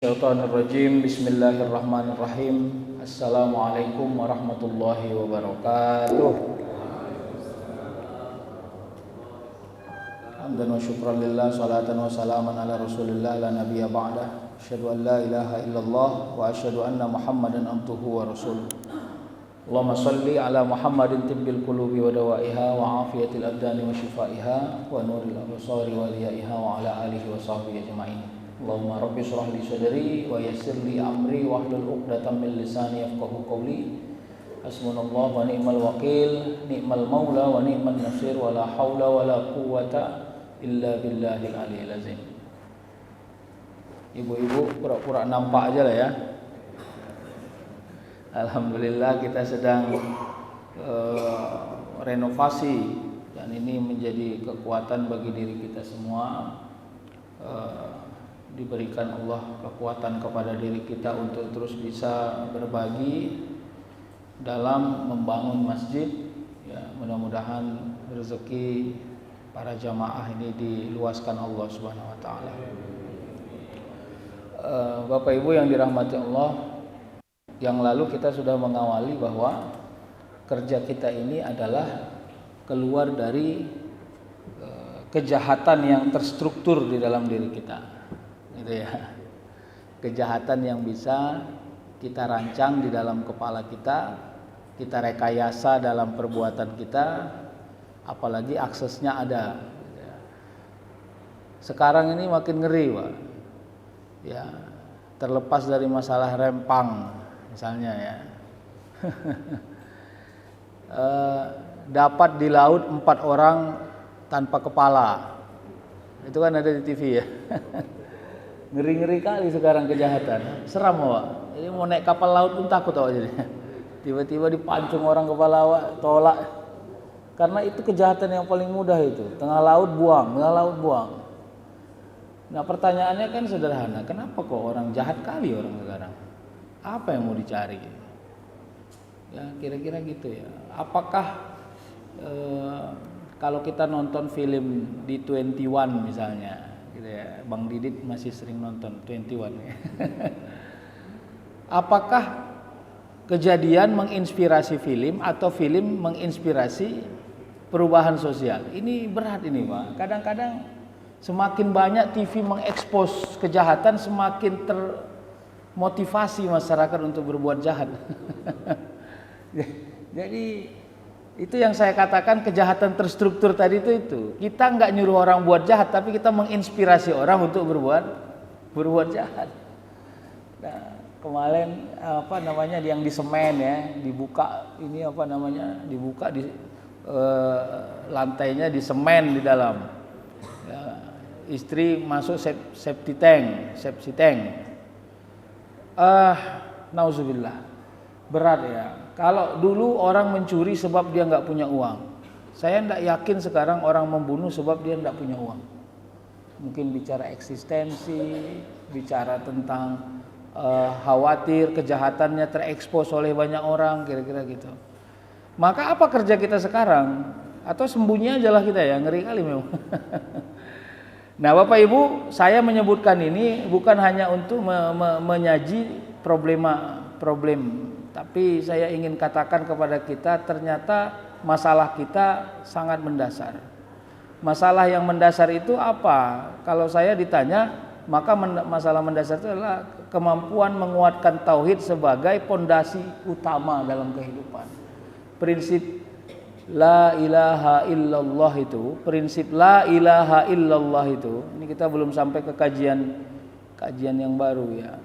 Syaitanirrajim. Bismillahirrahmanirrahim. Assalamualaikum warahmatullahi wabarakatuh. Hamdan wa syukran lillah, salatan wa salaman ala rasulillah la nabiyya ba'dah. Asyhadu an la ilaha illallah wa asyhadu anna muhammadan abduhu wa rasuluh. Allahumma salli ala muhammadin tibbil qulubi wa dawaiha wa afiyatil abdani wa shifaiha wa nuril absari wa liyaiha wa ala alihi wa sahbihi ajma'in. Allahumma rabbi shrah li sadri wa yassir li amri wahlul 'uqdatam min lisani yafqahu qawli. Hasbunallahu wa ni'mal wakil, ni'mal maula wa ni'man nasir, wa la haula wa la quwwata illa billahil aliyil azim. Ibu-ibu pura-pura nampak aja lah ya. Alhamdulillah kita sedang renovasi dan ini menjadi kekuatan bagi diri kita semua. Diberikan Allah kekuatan kepada diri kita untuk terus bisa berbagi dalam membangun masjid ya, mudah-mudahan rezeki para jamaah ini diluaskan Allah Subhanahu wa taala. Bapak Ibu yang dirahmati Allah, yang lalu kita sudah mengawali bahwa kerja kita ini adalah keluar dari kejahatan yang terstruktur di dalam diri kita. Gitu ya. Kejahatan yang bisa kita rancang di dalam kepala kita rekayasa dalam perbuatan kita, apalagi aksesnya ada. Sekarang ini makin ngeri, Pak. Ya, terlepas dari masalah rempang misalnya ya. Dapat di laut 4 orang tanpa kepala. Itu kan ada di TV ya. Ngeri-ngeri kali sekarang kejahatan. Seram awak. Jadi mau naik kapal laut pun takut awak jadi. Tiba-tiba dipancung orang kepala awak, tolak. Karena itu kejahatan yang paling mudah itu. Tengah laut buang. Nah pertanyaannya kan sederhana. Kenapa kok orang jahat kali orang sekarang? Apa yang mau dicari? Ya kira-kira gitu ya. Apakah kalau kita nonton film di 21 misalnya, gitu ya, Bang Didit masih sering nonton 21 ya. Apakah kejadian menginspirasi film atau film menginspirasi perubahan sosial? Ini berat ini Pak. Kadang-kadang semakin banyak TV mengekspos kejahatan, semakin termotivasi masyarakat untuk berbuat jahat. Jadi itu yang saya katakan kejahatan terstruktur tadi itu. Kita nggak nyuruh orang buat jahat, tapi kita menginspirasi orang untuk berbuat jahat. Nah, kemarin yang di semen ya, dibuka ini dibuka di lantainya di semen di dalam. Ya, istri masuk septic tank. Nauzubillah. Berat ya. Kalau dulu orang mencuri sebab dia nggak punya uang, saya tidak yakin sekarang orang membunuh sebab dia tidak punya uang. Mungkin bicara eksistensi, bicara tentang khawatir kejahatannya terekspos oleh banyak orang, kira-kira gitu. Maka apa kerja kita sekarang? Atau sembunyi aja lah kita ya, ngeri kali memang. Nah Bapak Ibu, saya menyebutkan ini bukan hanya untuk menyaji problem, tapi saya ingin katakan kepada kita ternyata masalah kita sangat mendasar. Masalah yang mendasar itu apa? Kalau saya ditanya, maka masalah mendasar itu adalah kemampuan menguatkan tauhid sebagai pondasi utama dalam kehidupan. Prinsip la ilaha illallah itu, ini kita belum sampai ke kajian yang baru ya.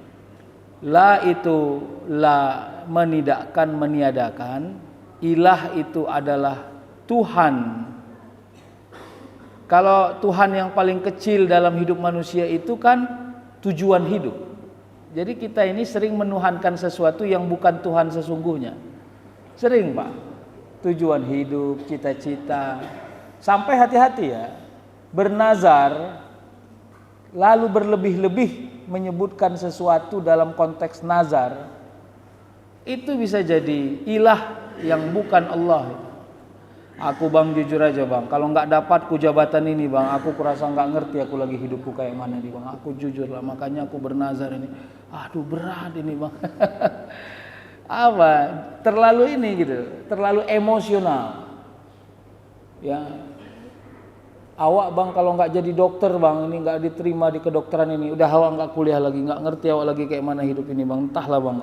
La itu la meniadakan, ilah itu adalah Tuhan. Kalau Tuhan yang paling kecil dalam hidup manusia itu kan tujuan hidup. Jadi kita ini sering menuhankan sesuatu yang bukan Tuhan sesungguhnya. Sering Pak. Tujuan hidup, cita-cita. Sampai hati-hati ya. Bernazar lalu berlebih-lebih menyebutkan sesuatu dalam konteks nazar, itu bisa jadi ilah yang bukan Allah. Aku bang jujur aja bang, kalau nggak dapat ku jabatan ini bang, aku kurasa nggak ngerti aku lagi hidupku kayak mana nih bang. Aku jujur lah, makanya aku bernazar ini. Aduh berat ini bang. Apa? Terlalu ini gitu, terlalu emosional. Ya, awak bang kalau nggak jadi dokter bang, ini nggak diterima di kedokteran ini, udah awak nggak kuliah lagi, nggak ngerti awak lagi kayak mana hidup ini bang, entahlah bang.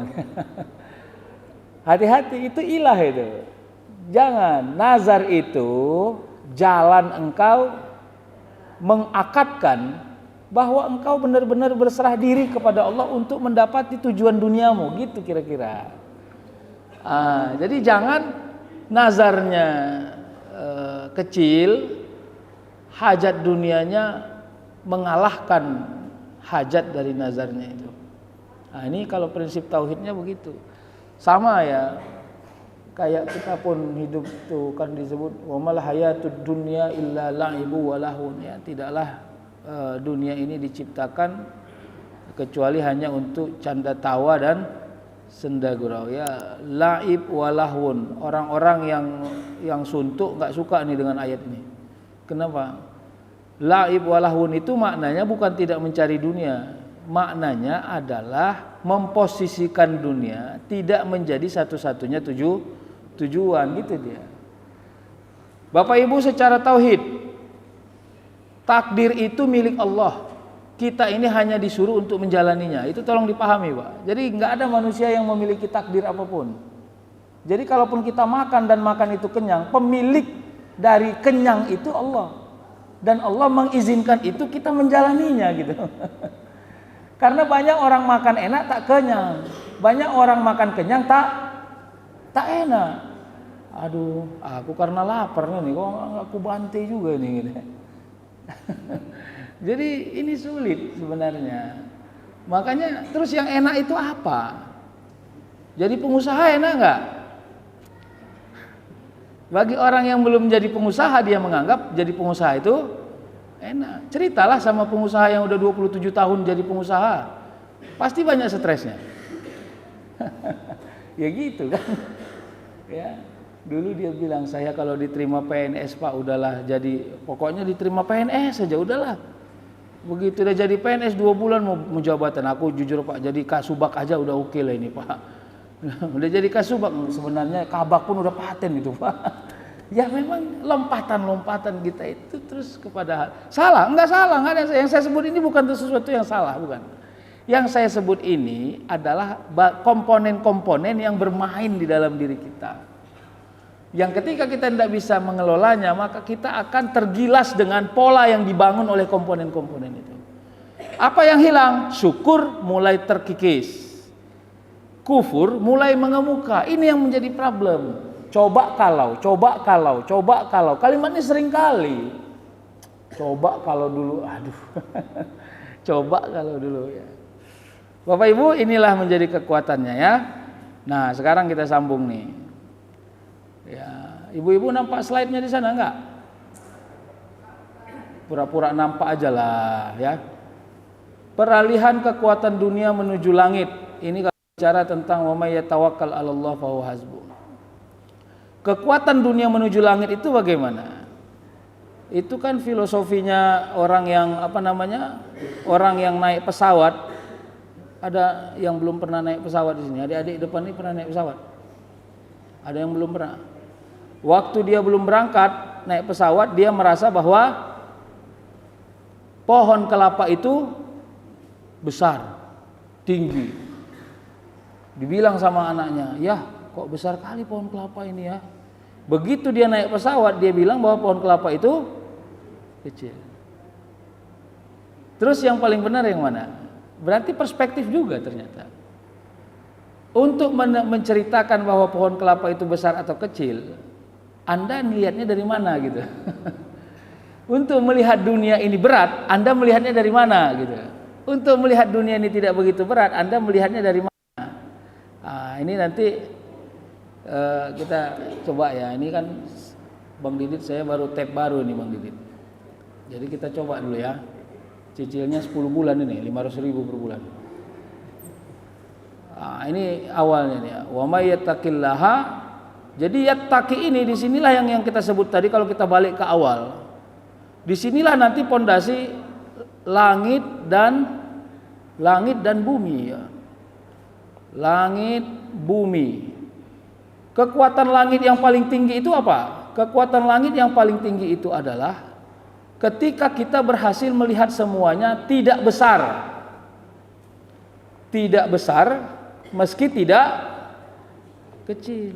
Hati-hati, itu ilah itu. Jangan, nazar itu jalan engkau mengakadkan bahwa engkau benar-benar berserah diri kepada Allah untuk mendapati tujuan duniamu, gitu kira-kira. Jadi jangan nazarnya kecil, hajat dunianya mengalahkan hajat dari nazarnya itu. Nah, ini kalau prinsip tauhidnya begitu. Sama ya, kayak kita pun hidup tuh kan disebut wa mal hayatud dunya illa la'ibu wa lahun, ya, tidaklah dunia ini diciptakan kecuali hanya untuk canda tawa dan senda gurau, ya, la'ib wa lahun. Orang-orang yang suntuk enggak suka nih dengan ayat ini. Kenapa? La'ib wa lahun itu maknanya bukan tidak mencari dunia. Maknanya adalah memposisikan dunia tidak menjadi satu-satunya tujuan, gitu dia. Bapak Ibu, secara tauhid, takdir itu milik Allah. Kita ini hanya disuruh untuk menjalaninya. Itu tolong dipahami, Pak. Jadi nggak ada manusia yang memiliki takdir apapun. Jadi kalaupun kita makan dan makan itu kenyang, pemilik dari kenyang itu Allah. Dan Allah mengizinkan itu kita menjalaninya gitu. Karena banyak orang makan enak tak kenyang, banyak orang makan kenyang tak enak. Aduh, aku karena lapar nih, kok aku bantai juga nih. Gitu. Jadi ini sulit sebenarnya. Makanya terus yang enak itu apa? Jadi pengusaha enak nggak? Bagi orang yang belum jadi pengusaha, dia menganggap jadi pengusaha itu enak. Ceritalah sama pengusaha yang udah 27 tahun jadi pengusaha. Pasti banyak stresnya. Ya gitu kan. Ya, dulu dia bilang, saya kalau diterima PNS Pak, udahlah jadi, pokoknya diterima PNS saja udahlah. Begitu udah jadi PNS 2 bulan mau jabatan, aku jujur Pak, jadi kasubag aja udah oke lah ini Pak. Udah jadi kasubag, sebenarnya kabak pun udah paten itu Pak. Ya memang lompatan kita itu terus kepada salah, enggak ada. Yang saya sebut ini bukan sesuatu yang salah, bukan. Yang saya sebut ini adalah komponen-komponen yang bermain di dalam diri kita. Yang ketika kita tidak bisa mengelolanya, maka kita akan tergilas dengan pola yang dibangun oleh komponen-komponen itu. Apa yang hilang? Syukur mulai terkikis, kufur mulai mengemuka. Ini yang menjadi problem. Coba kalau. Kalimat ini sering kali. Coba kalau dulu, aduh. Coba kalau dulu ya. Bapak Ibu, inilah menjadi kekuatannya ya. Nah, sekarang kita sambung nih. Ya, ibu-ibu nampak slide-nya di sana enggak? Pura-pura nampak aja lah ya. Peralihan kekuatan dunia menuju langit. Ini kalau bicara tentang wa may yatawakkal 'alallah fa huwa hasbuh. Kekuatan dunia menuju langit itu bagaimana? Itu kan filosofinya orang yang orang yang naik pesawat. Ada yang belum pernah naik pesawat di sini. Adik-adik depan ini pernah naik pesawat? Ada yang belum pernah? Waktu dia belum berangkat naik pesawat, dia merasa bahwa pohon kelapa itu besar, tinggi. Dibilang sama anaknya, "Ya, kok besar kali pohon kelapa ini ya." Begitu dia naik pesawat, dia bilang bahwa pohon kelapa itu kecil. Terus yang paling benar yang mana? Berarti perspektif juga ternyata. Untuk menceritakan bahwa pohon kelapa itu besar atau kecil, Anda melihatnya dari mana gitu. Untuk melihat dunia ini berat, Anda melihatnya dari mana gitu. Untuk melihat dunia ini tidak begitu berat, Anda melihatnya dari mana? Nah, ini nanti kita coba ya. Ini kan Bang Didit, saya baru tab baru nih Bang Didit. Jadi kita coba dulu ya. Cicilnya 10 bulan ini, 500.000 per bulan. Nah, ini awalnya nih ya. Wa may yattaqillaha Jadi yattaqi ini disinilah yang kita sebut tadi kalau kita balik ke awal. Disinilah nanti pondasi langit dan bumi ya. Langit, bumi. Kekuatan langit yang paling tinggi itu apa? Kekuatan langit yang paling tinggi itu adalah ketika kita berhasil melihat semuanya tidak besar. Tidak besar meski tidak kecil.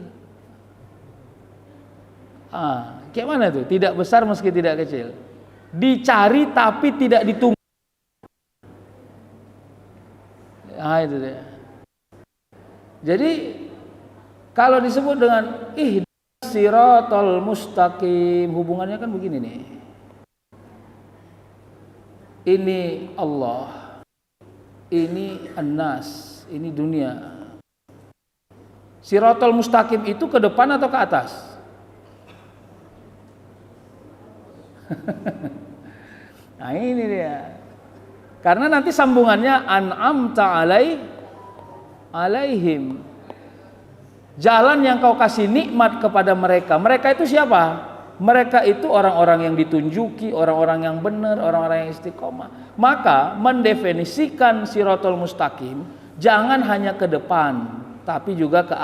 Kayak mana tuh? Tidak besar meski tidak kecil. Dicari tapi tidak ditunggu. Itu dia. Jadi kalau disebut dengan ihdinas siratal mustaqim, hubungannya kan begini nih. Ini Allah, ini An-Nas, ini dunia. Siratal mustaqim itu ke depan atau ke atas? Nah ini dia. Karena nanti sambungannya an'amta alaihim. Jalan yang kau kasih nikmat kepada mereka. Mereka itu siapa? Mereka itu orang-orang yang ditunjuki, orang-orang yang benar, orang-orang yang istiqomah. Maka mendefinisikan siratal mustaqim jangan hanya ke depan, tapi juga ke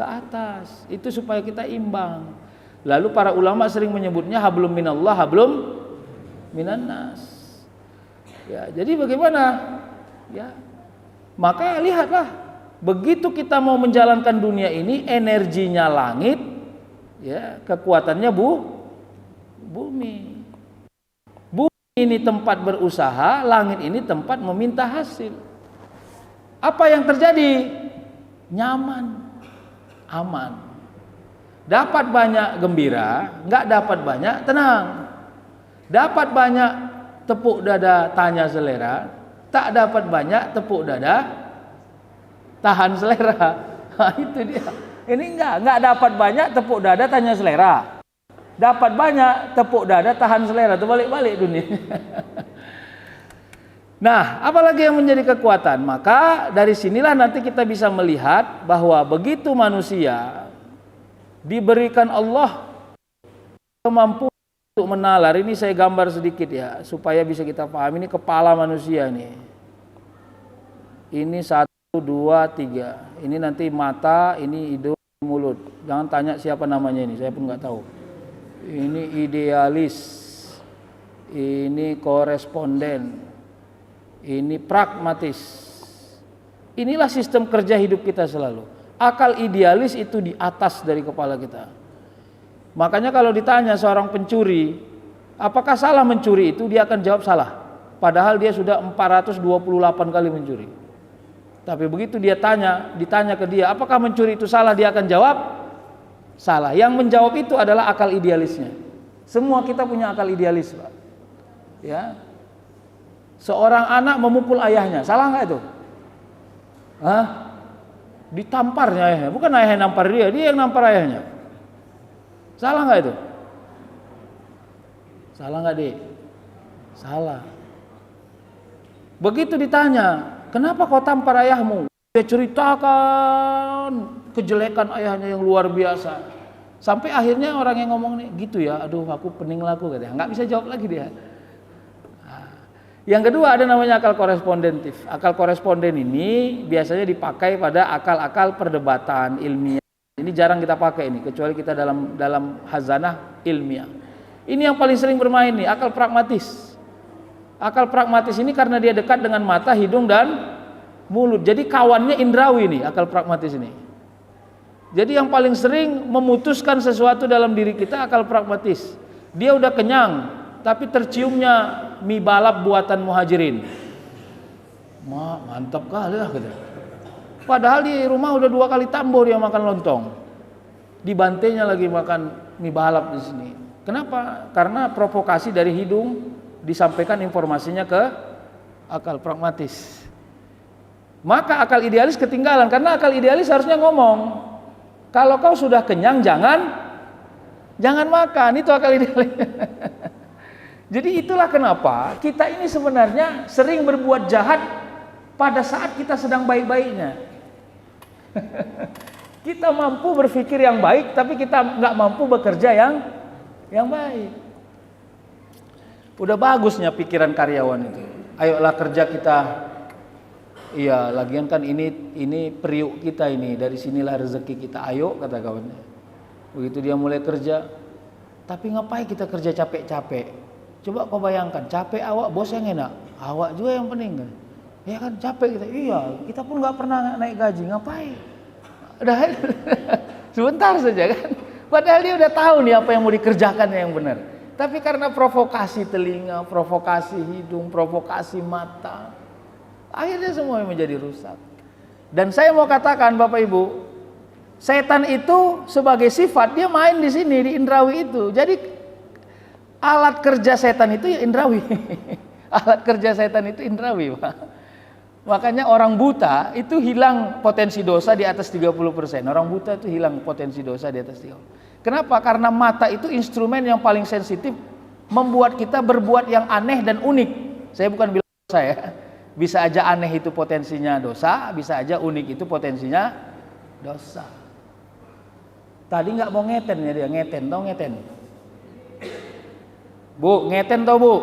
atas. Itu supaya kita imbang. Lalu para ulama sering menyebutnya hablum minallah, hablum minannas. Ya, jadi bagaimana? Ya. Maka lihatlah, begitu kita mau menjalankan dunia ini, energinya langit, ya, kekuatannya bumi. Bumi ini tempat berusaha, langit ini tempat meminta hasil. Apa yang terjadi? Nyaman, aman. Dapat banyak gembira, nggak dapat banyak tenang. Dapat banyak tepuk dada tanya selera, tak dapat banyak tepuk dada tahan selera. Nah, itu dia. Ini nggak dapat banyak tepuk dada tanya selera. Dapat banyak tepuk dada tahan selera. Terbalik-balik dunia. Nah, apalagi yang menjadi kekuatan? Maka dari sinilah nanti kita bisa melihat bahwa begitu manusia diberikan Allah kemampuan untuk menalar. Ini saya gambar sedikit ya, supaya bisa kita paham. Ini kepala manusia nih. Ini 1, 2, 3. Ini nanti mata, ini hidung, mulut. Jangan tanya siapa namanya ini, saya pun nggak tahu. Ini idealis, ini koresponden, ini pragmatis. Inilah sistem kerja hidup kita selalu. Akal idealis itu di atas dari kepala kita. Makanya kalau ditanya seorang pencuri, apakah salah mencuri itu, dia akan jawab salah. Padahal dia sudah 428 kali mencuri. Tapi begitu ditanya ke dia, apakah mencuri itu salah, dia akan jawab salah. Yang menjawab itu adalah akal idealisnya. Semua kita punya akal idealis, Pak. Ya. Seorang anak memukul ayahnya, salah nggak itu? Ditamparnya ayahnya, bukan ayahnya nampar dia yang nampar ayahnya. Salah nggak itu? Salah nggak, Dik? Salah. Begitu ditanya, kenapa kau tampar ayahmu? Dia ceritakan kejelekan ayahnya yang luar biasa. Sampai akhirnya orang yang ngomong nih, gitu ya, aduh aku pening laku katanya. Nggak bisa jawab lagi dia. Yang kedua ada namanya akal korespondentif. Akal koresponden ini biasanya dipakai pada akal-akal perdebatan ilmiah. Ini jarang kita pakai ini, kecuali kita dalam hazanah ilmiah. Ini yang paling sering bermain nih, akal pragmatis. Akal pragmatis ini karena dia dekat dengan mata, hidung dan mulut. Jadi kawannya indrawi nih, akal pragmatis ini. Jadi yang paling sering memutuskan sesuatu dalam diri kita akal pragmatis. Dia udah kenyang, tapi terciumnya mie balap buatan muhajirin. Mantap kali lah gitu. Padahal di rumah udah 2 kali tambo dia makan lontong. Di bantainya lagi makan mie balap di sini. Kenapa? Karena provokasi dari hidung disampaikan informasinya ke akal pragmatis. Maka akal idealis ketinggalan, karena akal idealis harusnya ngomong, kalau kau sudah kenyang jangan makan. Itu akal idealis. Jadi itulah kenapa kita ini sebenarnya sering berbuat jahat pada saat kita sedang baik-baiknya. Kita mampu berpikir yang baik, tapi kita nggak mampu bekerja yang baik. Udah bagusnya pikiran karyawan itu. Ayolah kerja kita. Iya, lagian kan ini periuk kita ini, dari sinilah rezeki kita. Ayo, kata kawannya. Begitu dia mulai kerja, tapi ngapain kita kerja capek-capek? Coba kau bayangkan, capek awak, bos yang enak, awak juga yang pening kan? Ya kan capek kita. Iya, kita pun nggak pernah naik gaji, ngapain? Udah sebentar saja kan. Padahal dia udah tahu nih apa yang mau dikerjakan yang benar. Tapi karena provokasi telinga, provokasi hidung, provokasi mata, akhirnya semua menjadi rusak. Dan saya mau katakan Bapak Ibu, setan itu sebagai sifat dia main di sini di indrawi itu. Jadi alat kerja setan itu ya indrawi. Alat kerja setan itu indrawi, Pak. Makanya orang buta itu hilang potensi dosa di atas 30%. Orang buta itu hilang potensi dosa di atas 30%. Kenapa? Karena mata itu instrumen yang paling sensitif, membuat kita berbuat yang aneh dan unik. Saya bukan bilang dosa ya. Bisa aja aneh itu potensinya dosa, bisa aja unik itu potensinya dosa. Tadi nggak mau ngeten ya dia, ngeten tau ngeten. Bu, ngeten tau bu?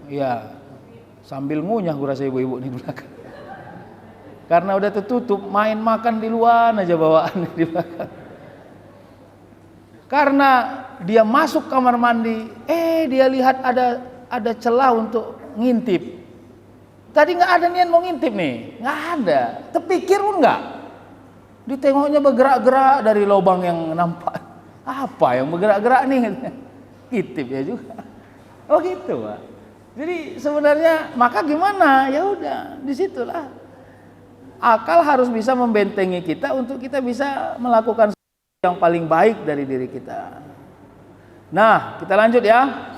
Iya. Sambil ngunyah gue rasa ibu-ibu nih di belakang. Karena udah tertutup, main makan di luar aja bawaan di belakang. Karena dia masuk kamar mandi, dia lihat ada celah untuk ngintip. Tadi nggak ada niat mau ngintip nih, nggak ada. Terpikir pun nggak. Ditengoknya bergerak-gerak dari lubang yang nampak. Apa yang bergerak-gerak nih? Ngintip ya juga. Oh gitu, Pak. Jadi sebenarnya maka gimana? Ya udah, disitulah akal harus bisa membentengi kita untuk kita bisa melakukan yang paling baik dari diri kita. Nah, kita lanjut ya.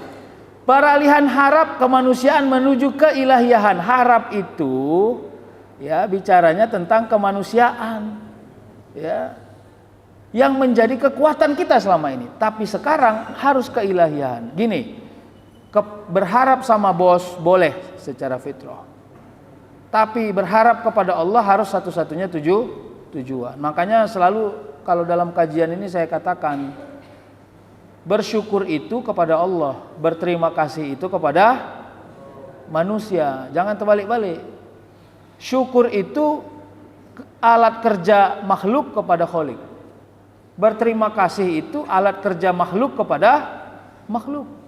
Peralihan harap kemanusiaan menuju keilahian. Harap itu ya bicaranya tentang kemanusiaan. Ya. Yang menjadi kekuatan kita selama ini. Tapi sekarang harus keilahian. Gini. Berharap sama bos boleh secara fitrah, tapi berharap kepada Allah harus satu-satunya tujuan. Makanya selalu kalau dalam kajian ini saya katakan, bersyukur itu kepada Allah, berterima kasih itu kepada manusia. Jangan terbalik-balik. Syukur itu alat kerja makhluk kepada Khalik. Berterima kasih itu alat kerja makhluk kepada makhluk.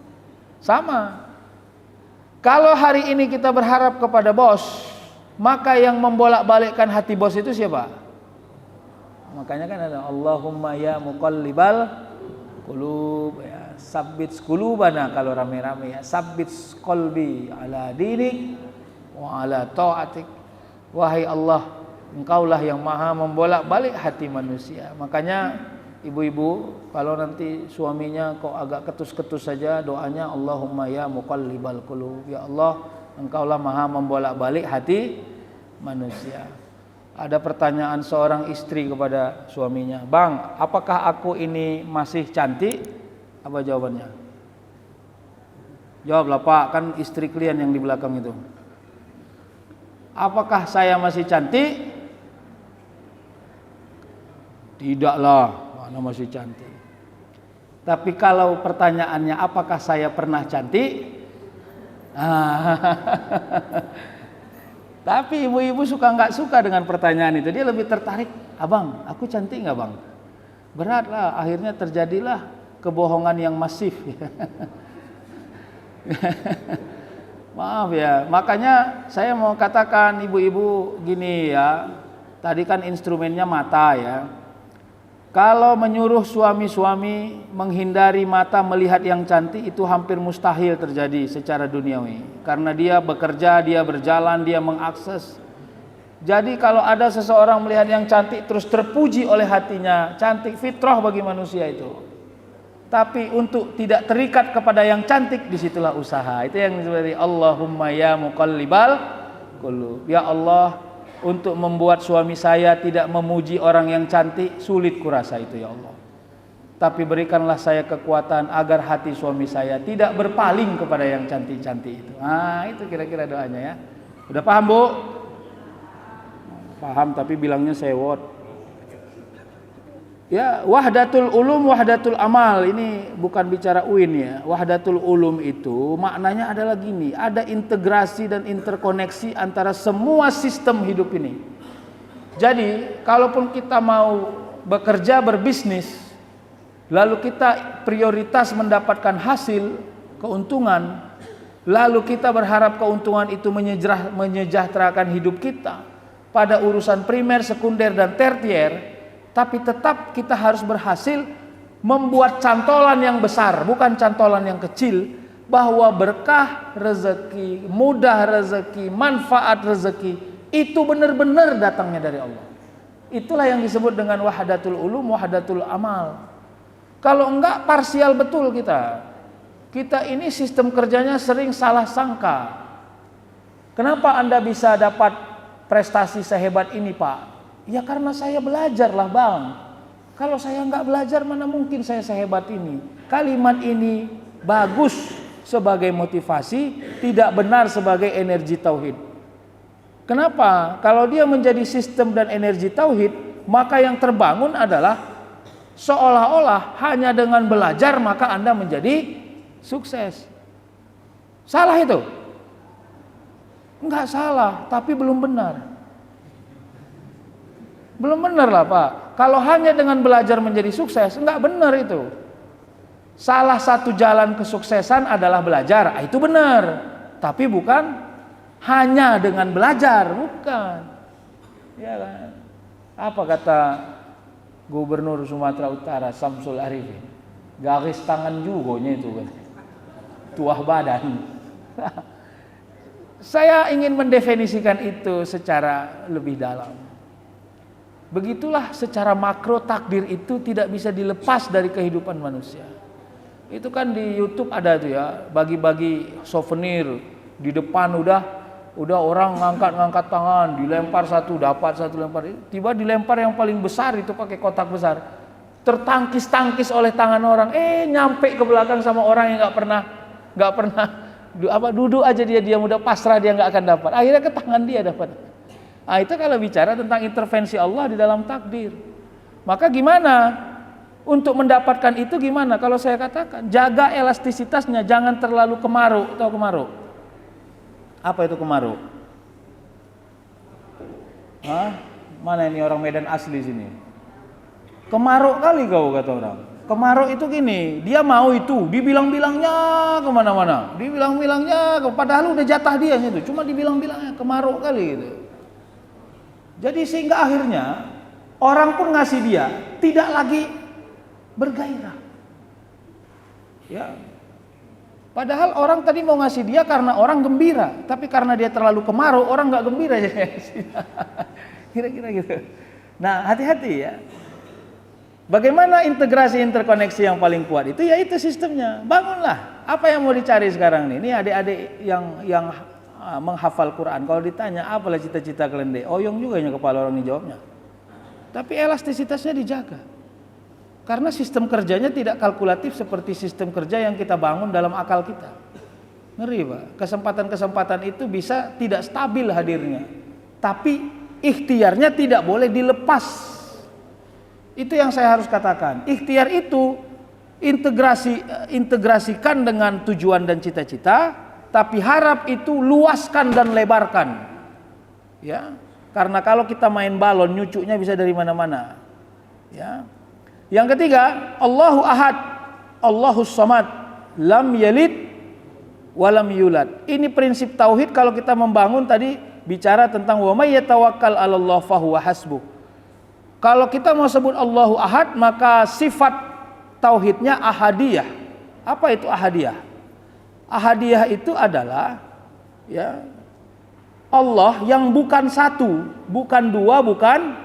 Sama. Kalau hari ini kita berharap kepada bos, maka yang membolak-balikkan hati bos itu siapa? Makanya kan ada Allahumma ya muqallibal qulub ya, sabbit qulubana kalau rame-rame ya, sabbit qalbi ala dinik wa ala ta'atik. Wahai Allah, Engkaulah yang maha membolak-balik hati manusia. Makanya ibu-ibu, kalau nanti suaminya kok agak ketus-ketus saja, doanya Allahumma ya muqallibal qulub. Ya Allah, Engkaulah maha membolak-balik hati manusia. Ada pertanyaan seorang istri kepada suaminya, "Bang, apakah aku ini masih cantik?" Apa jawabannya? Jawablah Pak, kan istri klien yang di belakang itu. Apakah saya masih cantik? Tidaklah. Masih cantik. Tapi kalau pertanyaannya apakah saya pernah cantik? Tapi ibu-ibu nggak suka dengan pertanyaan itu. Dia lebih tertarik, "Abang, aku cantik nggak bang?" Beratlah, akhirnya terjadilah kebohongan yang masif. Maaf ya, makanya saya mau katakan ibu-ibu gini ya. Tadi kan instrumennya mata ya. Kalau menyuruh suami-suami menghindari mata melihat yang cantik, itu hampir mustahil terjadi secara duniawi. Karena dia bekerja, dia berjalan, dia mengakses. Jadi kalau ada seseorang melihat yang cantik terus terpuji oleh hatinya, cantik fitrah bagi manusia itu. Tapi untuk tidak terikat kepada yang cantik, disitulah usaha. Itu yang seperti Allahumma ya muqallibal qulub. Ya Allah, untuk membuat suami saya tidak memuji orang yang cantik, sulit kurasa itu ya Allah. Tapi berikanlah saya kekuatan agar hati suami saya tidak berpaling kepada yang cantik-cantik itu. Itu kira-kira doanya ya. Udah paham Bu? Paham tapi bilangnya sewot. Ya, wahdatul ulum, wahdatul amal. Ini bukan bicara UIN ya. Wahdatul ulum itu maknanya adalah gini, ada integrasi dan interkoneksi antara semua sistem hidup ini. Jadi, kalaupun kita mau bekerja, berbisnis, lalu kita prioritas mendapatkan hasil, keuntungan, lalu kita berharap keuntungan itu menyejahterakan hidup kita pada urusan primer, sekunder, dan tertier, tapi tetap kita harus berhasil membuat cantolan yang besar, bukan cantolan yang kecil, bahwa berkah rezeki, mudah rezeki, manfaat rezeki itu benar-benar datangnya dari Allah. Itulah yang disebut dengan wahdatul ulum, wahdatul amal. Kalau enggak, parsial betul kita. Kita ini sistem kerjanya sering salah sangka. Kenapa Anda bisa dapat prestasi sehebat ini, Pak? Ya karena saya belajar lah, Bang. Kalau saya nggak belajar, mana mungkin saya sehebat ini. Kalimat ini bagus sebagai motivasi, tidak benar sebagai energi tauhid. Kenapa? Kalau dia menjadi sistem dan energi tauhid, maka yang terbangun adalah seolah-olah hanya dengan belajar maka Anda menjadi sukses. Salah itu? Enggak salah, tapi belum benar. Belum benar lah, Pak. Kalau hanya dengan belajar menjadi sukses, enggak benar itu. Salah satu jalan kesuksesan adalah belajar, itu benar. Tapi bukan hanya dengan belajar, bukan. Ya kan? Apa kata Gubernur Sumatera Utara Samsul Arifin? Garis tangan jugonya itu kan. Tuah badan. Saya ingin mendefinisikan itu secara lebih dalam. Begitulah secara makro takdir itu tidak bisa dilepas dari kehidupan manusia. Itu kan di YouTube ada tuh ya, bagi-bagi souvenir di depan udah orang ngangkat tangan, dilempar satu dapat satu, lempar. Tiba dilempar yang paling besar itu pakai kotak besar. Tertangkis-tangkis oleh tangan orang, nyampe ke belakang sama orang yang nggak pernah duduk aja dia udah pasrah, dia nggak akan dapat. Akhirnya ke tangan dia dapat. Nah, itu kalau bicara tentang intervensi Allah di dalam takdir. Maka gimana? Untuk mendapatkan itu gimana? Kalau saya katakan, jaga elastisitasnya, jangan terlalu kemaruk. Tahu kemaruk? Apa itu kemaruk? Hah? Mana ini orang Medan asli sini? Kemaruk kali kau, kata orang. Kemaruk itu gini, dia mau itu, dibilang-bilangnya kemana-mana. Dibilang-bilangnya, padahal udah jatah dia itu. Cuma dibilang-bilangnya, kemaruk kali gitu. Jadi sehingga akhirnya orang pun ngasih dia tidak lagi bergairah. Ya. Padahal orang tadi mau ngasih dia karena orang gembira, tapi karena dia terlalu kemarau, orang nggak gembira jadi. Kira-kira gitu. Nah, hati-hati ya. Bagaimana integrasi interkoneksi yang paling kuat itu? Ya itu sistemnya. Bangunlah. Apa yang mau dicari sekarang nih? Ini adik-adik yang menghafal Quran, kalau ditanya apalah cita-cita kalian deh, oyong juga ya kepala orang ini jawabnya. Tapi elastisitasnya dijaga, karena sistem kerjanya tidak kalkulatif seperti sistem kerja yang kita bangun dalam akal kita. Ngeri, Pak. Kesempatan-kesempatan itu bisa tidak stabil hadirnya, tapi ikhtiarnya tidak boleh dilepas. Itu yang saya harus katakan. Ikhtiar itu integrasikan dengan tujuan dan cita-cita, tapi harap itu luaskan dan lebarkan. Ya. Karena kalau kita main balon, nyucuknya bisa dari mana-mana. Ya. Yang ketiga, Allahu Ahad, Allahus Samad, lam yalid walam yulad. Ini prinsip tauhid. Kalau kita membangun tadi bicara tentang wa may yatawakkal 'alallah fahuwa hasbuh. Kalau kita mau sebut Allahu Ahad, maka sifat tauhidnya ahadiyah. Apa itu ahadiyah? Ahadiyah itu adalah ya Allah yang bukan satu, bukan dua, bukan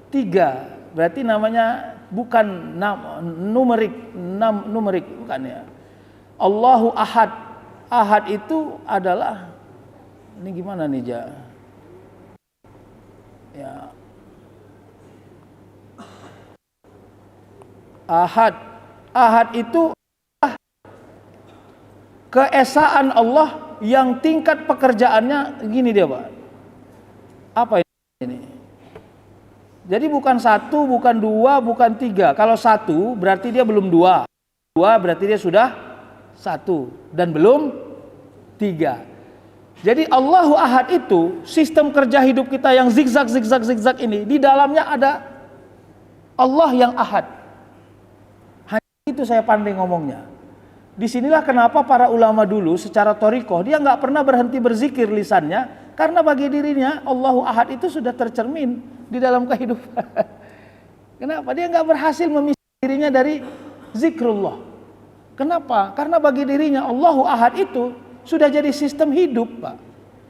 tiga. Berarti namanya bukan numerik bukan ya. Allahu Ahad. Ahad itu adalah, ini gimana nih Ja? Ya. Ahad. Ahad itu keesaan Allah yang tingkat pekerjaannya gini dia, Pak. Apa ini? Jadi bukan satu, bukan dua, bukan tiga. Kalau satu berarti dia belum dua. Dua berarti dia sudah satu dan belum tiga. Jadi Allahu Ahad itu sistem kerja hidup kita yang zigzag ini, di dalamnya ada Allah yang Ahad. Hanya itu saya pandai ngomongnya. Disinilah kenapa para ulama dulu secara thariqah dia nggak pernah berhenti berzikir lisannya, karena bagi dirinya Allahu Ahad itu sudah tercermin di dalam kehidupan. Kenapa? Dia nggak berhasil memisahkan dirinya dari zikrullah. Kenapa? Karena bagi dirinya Allahu Ahad itu sudah jadi sistem hidup, Pak.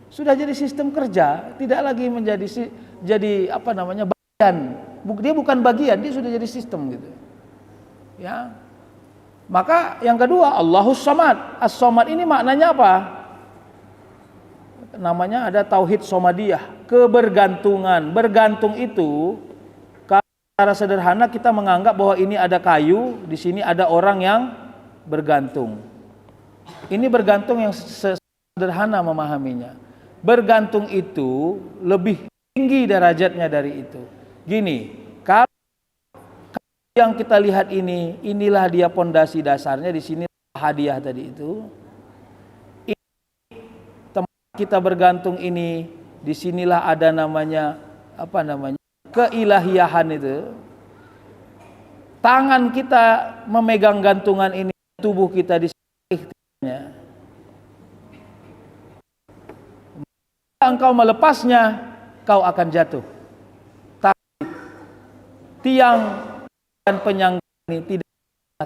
Sudah jadi sistem kerja, tidak lagi menjadi bagian. Dia bukan bagian, dia sudah jadi sistem gitu. Ya. Maka yang kedua, Allahus Samad. As-Samad ini maknanya apa? Namanya ada tauhid somadiyah, kebergantungan. Bergantung itu secara sederhana kita menganggap bahwa ini ada kayu, di sini ada orang yang bergantung. Ini bergantung yang sederhana memahaminya. Bergantung itu lebih tinggi derajatnya dari itu. Gini, kalau yang kita lihat ini, inilah dia pondasi dasarnya, di sini hadiah tadi itu. Ini tempat kita bergantung ini, disinilah ada namanya keilahiyahan itu. Tangan kita memegang gantungan ini, tubuh kita di ikhtiarnya. Engkau melepasnya, kau akan jatuh. Tapi tiang dan penyangga ini tidak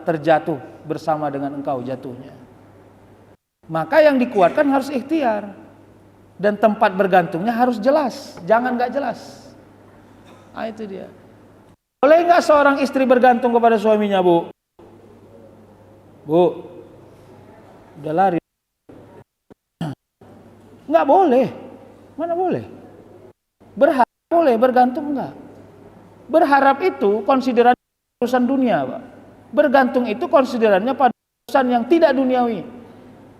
terjatuh bersama dengan engkau jatuhnya. Maka yang dikuatkan harus ikhtiar, dan tempat bergantungnya harus jelas, jangan nggak jelas. Ah, itu dia. Boleh nggak seorang istri bergantung kepada suaminya, Bu? Bu, udah lari. Nggak boleh. Mana boleh? Berharap boleh, bergantung enggak. Berharap itu konsideran urusan dunia, Pak. Bergantung itu konsiderannya pada urusan yang tidak duniawi.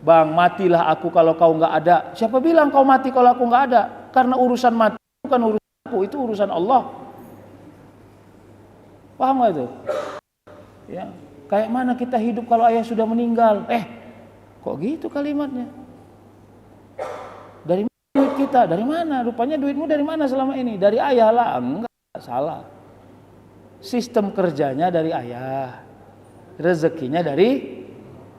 Bang, matilah aku kalau kau enggak ada. Siapa bilang kau mati kalau aku enggak ada? Karena urusan mati bukan urusan aku, itu urusan Allah. Paham enggak itu? Ya, kayak mana kita hidup kalau ayah sudah meninggal? Kok gitu kalimatnya? Dari mana duit kita? Dari mana? Rupanya duitmu dari mana selama ini? Dari ayah lah. Enggak, salah. Sistem kerjanya dari ayah, rezekinya dari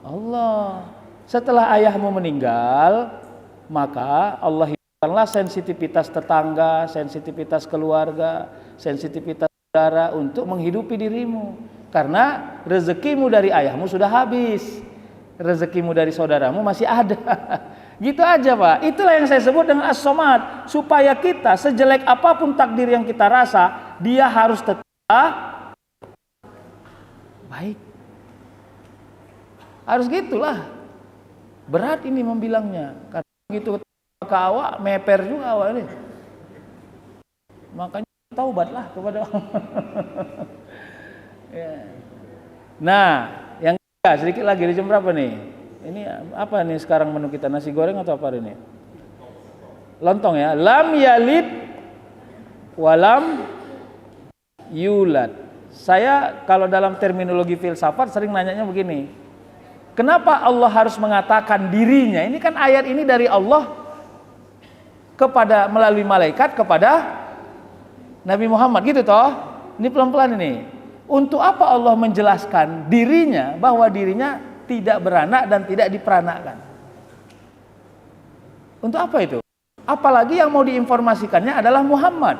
Allah. Setelah ayahmu meninggal, maka Allah hidupkanlah sensitivitas tetangga, sensitivitas keluarga, sensitivitas saudara untuk menghidupi dirimu. Karena rezekimu dari ayahmu sudah habis, rezekimu dari saudaramu masih ada. Gitu aja, Pak. Itulah yang saya sebut dengan as-somad, supaya kita sejelek apapun takdir yang kita rasa, dia harus tetap baik. Harus gitulah. Berat ini membilangnya. Karena begitu ke awak, meper juga awak ini. Makanya taubatlah kepada Allah. Ya. Nah, yang ketiga, sedikit lagi, di jam berapa nih? Ini apa nih sekarang menu kita? Nasi goreng atau apa ini? Lontong ya. Lam yalid walam yulad. Saya kalau dalam terminologi filsafat sering nanyanya begini. Kenapa Allah harus mengatakan dirinya? Ini kan ayat ini dari Allah kepada melalui malaikat kepada Nabi Muhammad gitu toh. Ini pelan-pelan ini. Untuk apa Allah menjelaskan dirinya, bahwa dirinya tidak beranak dan tidak diperanakkan? Untuk apa itu? Apalagi yang mau diinformasikannya adalah Muhammad.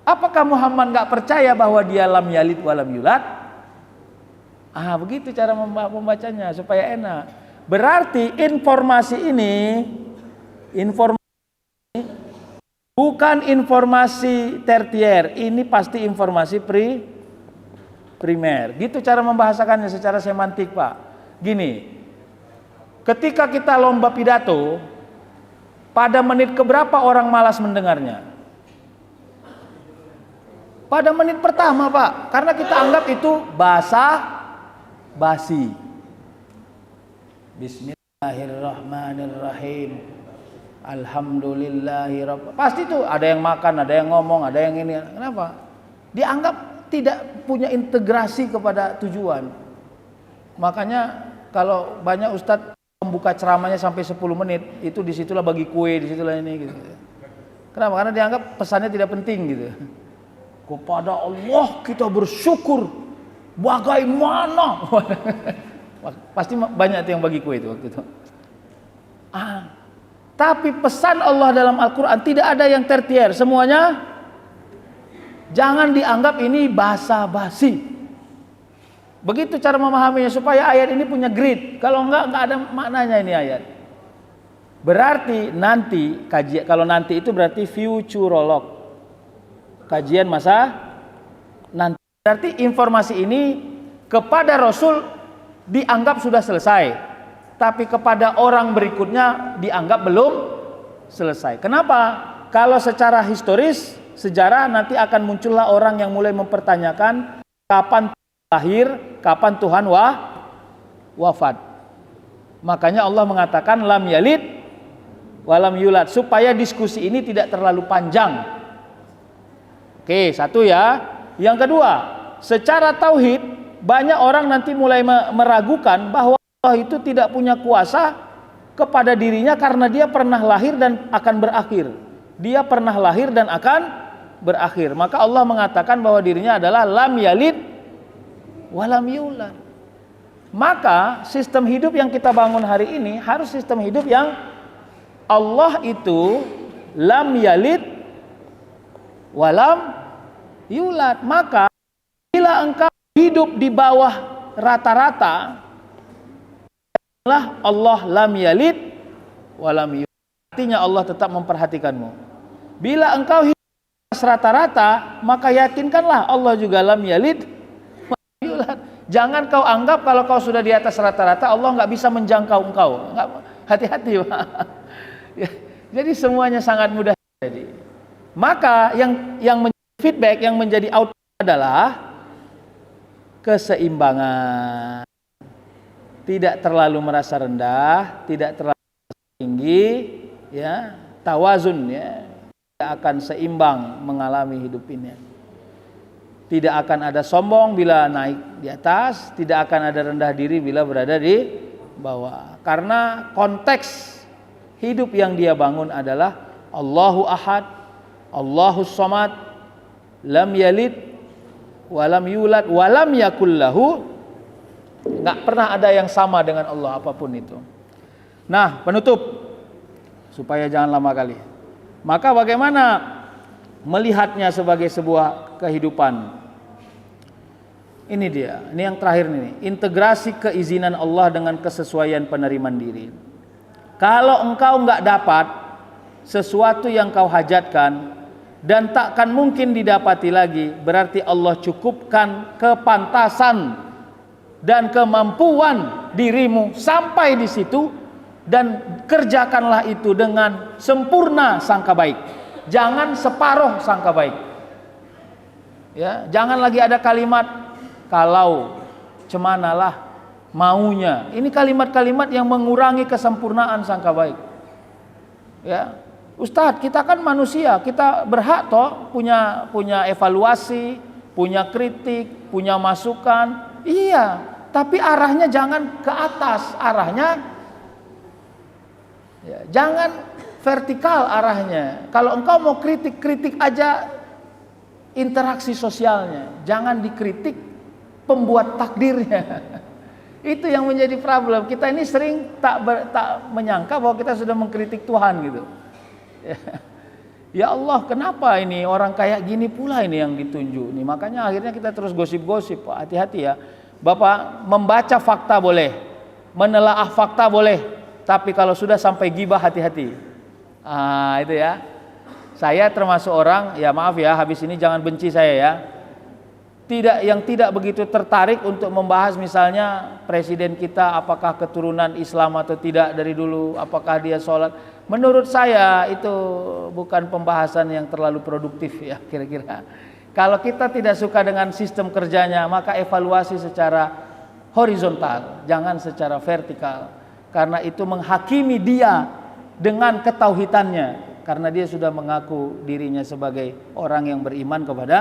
Apakah Muhammad nggak percaya bahwa dia lam yalid walam yulad? Begitu cara membacanya supaya enak. Berarti informasi ini bukan informasi tertier, ini pasti informasi primer. Gitu cara membahasakannya secara semantik, Pak. Gini, ketika kita lomba pidato, pada menit keberapa orang malas mendengarnya? Pada menit pertama, Pak, karena kita anggap itu basi. Bismillahirrahmanirrahim. Alhamdulillahirabbil. Pasti tuh ada yang makan, ada yang ngomong, ada yang ini. Kenapa? dianggap tidak punya integrasi kepada tujuan. Makanya kalau banyak ustadz membuka ceramahnya sampai 10 menit, itu disitulah bagi kue, disitulah ini gitu. Kenapa? Karena dianggap pesannya tidak penting gitu. Kepada Allah kita bersyukur. Bagaimana? Pasti banyak yang bagi kue itu waktu itu. Tapi pesan Allah dalam Al-Quran tidak ada yang tertier. Semuanya jangan dianggap ini basa-basi. Begitu cara memahaminya supaya ayat ini punya grid. Kalau enggak ada maknanya ini ayat. Berarti nanti kajian, kalau nanti itu berarti futurolog. Kajian masa nanti. Berarti informasi ini kepada Rasul dianggap sudah selesai. Tapi kepada orang berikutnya dianggap belum selesai. Kenapa? Kalau secara historis, sejarah nanti akan muncullah orang yang mulai mempertanyakan kapan lahir, kapan Tuhan wafat. Makanya Allah mengatakan lam yalid walam yulad, supaya diskusi ini tidak terlalu panjang. Oke, satu ya. Yang kedua, secara tauhid banyak orang nanti mulai meragukan bahwa Allah itu tidak punya kuasa kepada dirinya karena dia pernah lahir dan akan berakhir. Dia pernah lahir dan akan berakhir. Maka Allah mengatakan bahwa dirinya adalah lam yalid walam yulad. Maka sistem hidup yang kita bangun hari ini harus sistem hidup yang Allah itu lam yalid walam yulad. Maka bila engkau hidup di bawah rata-rata, Allah lam yalid walam yulad, artinya Allah tetap memperhatikanmu. Bila engkau hidup di atas rata-rata, maka yakinkanlah Allah juga lam yalid walam yulad. Jangan kau anggap kalau kau sudah di atas rata-rata Allah nggak bisa menjangkau engkau. Hati-hati, Pak. Jadi semuanya sangat mudah terjadi. Maka yang menjadi feedback, yang menjadi output adalah keseimbangan. Tidak terlalu merasa rendah, tidak terlalu tinggi, ya, tawazun, ya, tidak akan seimbang mengalami hidup ini. Tidak akan ada sombong bila naik di atas, tidak akan ada rendah diri bila berada di bawah. Karena konteks hidup yang dia bangun adalah Allahu Ahad, Allahus Samad, lam yalid walam yulad walam yakullahu. Nggak pernah ada yang sama dengan Allah apapun itu. Nah, penutup supaya jangan lama kali. Maka bagaimana melihatnya sebagai sebuah kehidupan? Ini dia, ini yang terakhir nih, integrasi keizinan Allah dengan kesesuaian penerimaan diri. Kalau engkau nggak dapat sesuatu yang kau hajatkan dan takkan mungkin didapati lagi, berarti Allah cukupkan kepantasan dan kemampuan dirimu sampai di situ, dan kerjakanlah itu dengan sempurna sangka baik. Jangan separuh sangka baik. Ya, jangan lagi ada kalimat kalau, cemanalah, maunya. Ini kalimat-kalimat yang mengurangi kesempurnaan sangka baik. Ya, Ustadz, kita kan manusia, kita berhak toh punya evaluasi, punya kritik, punya masukan. Iya, tapi arahnya jangan ke atas, arahnya ya, jangan vertikal arahnya. Kalau engkau mau kritik aja interaksi sosialnya, jangan dikritik pembuat takdirnya. Itu yang menjadi problem. Kita ini sering tak menyangka bahwa kita sudah mengkritik Tuhan gitu. Ya Allah, kenapa ini orang kayak gini pula ini yang ditunjuk nih? Makanya akhirnya kita terus gosip-gosip. Hati-hati ya. Bapak, membaca fakta boleh, menelaah fakta boleh, tapi kalau sudah sampai gibah hati-hati. Itu ya. Saya termasuk orang, ya maaf ya, habis ini jangan benci saya ya. Yang tidak begitu tertarik untuk membahas misalnya presiden kita apakah keturunan Islam atau tidak dari dulu, apakah dia sholat. Menurut saya itu bukan pembahasan yang terlalu produktif ya kira-kira. Kalau kita tidak suka dengan sistem kerjanya, maka evaluasi secara horizontal, jangan secara vertikal. Karena itu menghakimi dia dengan ketauhidannya, karena dia sudah mengaku dirinya sebagai orang yang beriman kepada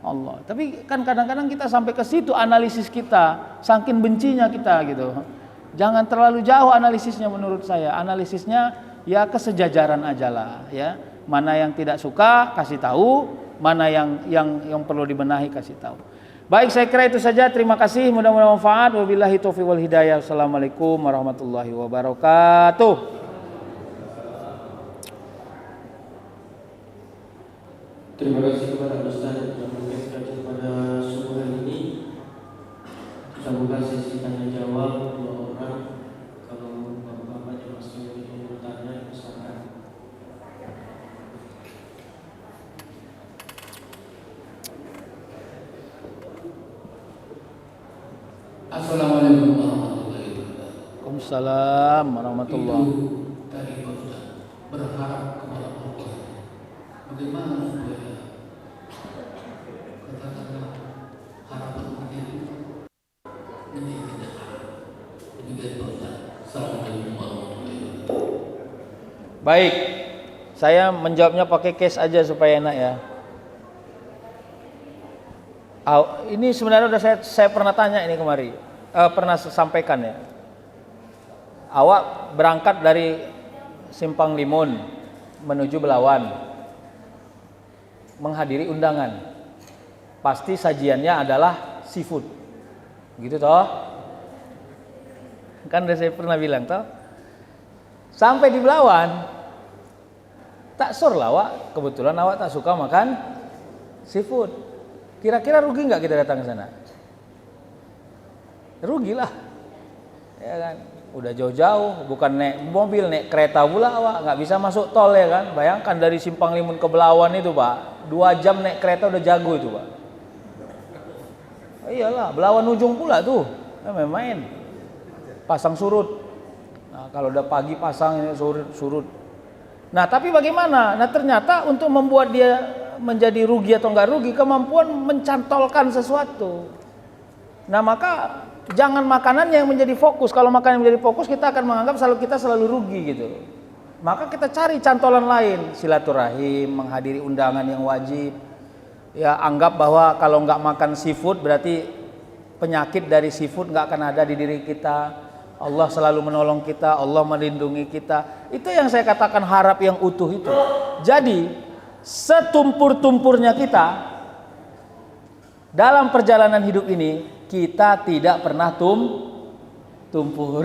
Allah. Tapi kan kadang-kadang kita sampai ke situ analisis kita, saking bencinya kita gitu. Jangan terlalu jauh analisisnya menurut saya. Analisisnya ya kesejajaran aja lah ya. Mana yang tidak suka kasih tahu, mana yang perlu dibenahi kasih tahu. Baik, saya kira itu saja. Terima kasih, mudah-mudahan manfaat. Wabillahi taufiq wal hidayah. Assalamualaikum warahmatullahi wabarakatuh. Terima kasih kepada Ustaz yang memberikan kajian pada subuh hari ini. Kita buka sesi tanya jawab 2 orang. Kalau bapak-bapak yang masih ingin bertanya, silakan. Assalamualaikum warahmatullahi wabarakatuh. Waalaikumsalam warahmatullahi wabarakatuh. Tadi Pak Ustaz berharap kepada Allah. Bagaimana supaya katakanlah harapan itu menjadi tidak harap. Demikian Pak Ustaz. Assalamualaikum warahmatullahi wabarakatuh. Baik, saya menjawabnya pakai case aja supaya enak ya. Ini sebenarnya udah saya pernah tanya ini kemarin, pernah sampaikan ya. Awak berangkat dari Simpang Limun menuju Belawan, menghadiri undangan. Pasti sajiannya adalah seafood, gitu toh? Kan udah saya pernah bilang toh. Sampai di Belawan, tak sur lah awak. Kebetulan awak tak suka makan seafood. Kira-kira rugi nggak kita datang ke sana? Rugi lah, ya kan? Udah jauh-jauh, bukan naik mobil, naik kereta pula awak, nggak bisa masuk tol ya kan? Bayangkan dari Simpang Limun ke Belawan itu Pak, 2 jam naik kereta udah jago itu Pak. Iyalah, Belawan ujung pula tuh, main-main. Pasang surut. Nah, kalau udah pagi pasang ini surut. Nah, tapi bagaimana? Nah, ternyata untuk membuat dia menjadi rugi atau enggak rugi, kemampuan mencantolkan sesuatu. Nah, maka jangan makanan yang menjadi fokus. Kalau makanan yang menjadi fokus, kita akan menganggap kita selalu rugi gitu. Maka kita cari cantolan lain, silaturahim, menghadiri undangan yang wajib. Ya, anggap bahwa kalau enggak makan seafood berarti penyakit dari seafood enggak akan ada di diri kita. Allah selalu menolong kita, Allah melindungi kita. Itu yang saya katakan harap yang utuh itu. Jadi setumpur-tumpurnya kita dalam perjalanan hidup ini, kita tidak pernah tumpur.